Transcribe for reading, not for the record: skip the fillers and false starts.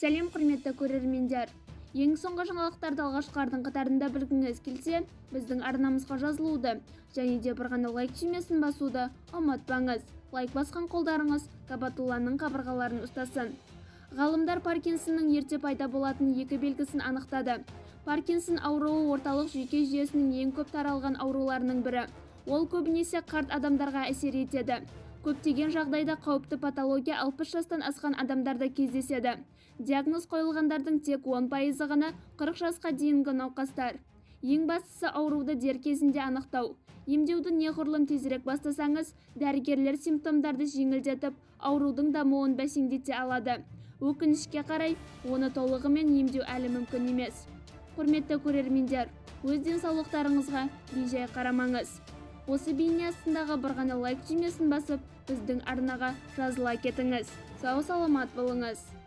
Сәлем құрметті көрермендер. Ең соңғы жаңалықтарды алғашқылардың қатарында білгіңіз келсе, біздің арнамызға жазылуды және де бір ғана лайк түймесін басуды ұмытпаңыз. Лайк басқан қолдарыңыз Кабатулланың қабырғаларын ұстасын. Ғалымдар Паркинсонның ерте пайда болатын екі белгісін анықтады. Паркинсон ауруы орталық жүйке жүйесінің ең көп таралған ауруларының бірі. Ол көбінесе қарт адамдарға әсер етеді. Көптеген жағдайда қауіпті патология 60 жастан асқан адамдарда кездеседі. Диагноз қойылғандардың тек 10% ғана 40 жасқа дейінгі науқастар. Ең бастысы ауруды дер кезінде анықтау. Емдеуді неғұрлым тезірек бастасаңыз, дәрігерлер симптомдарды жеңілдетіп, аурудың дамуын бәсеңдете алады. Өкінішке қарай, оны толығымен емдеу әлі мүмкін емес. Құрметті көрермендер, өз денсаулықтарыңызға бейжай қарамаңыз. Осы бейне астындағы бір ғана лайк түймесін басып, біздің арнаға жазыла кетіңіз. Сау саламат болыңыз.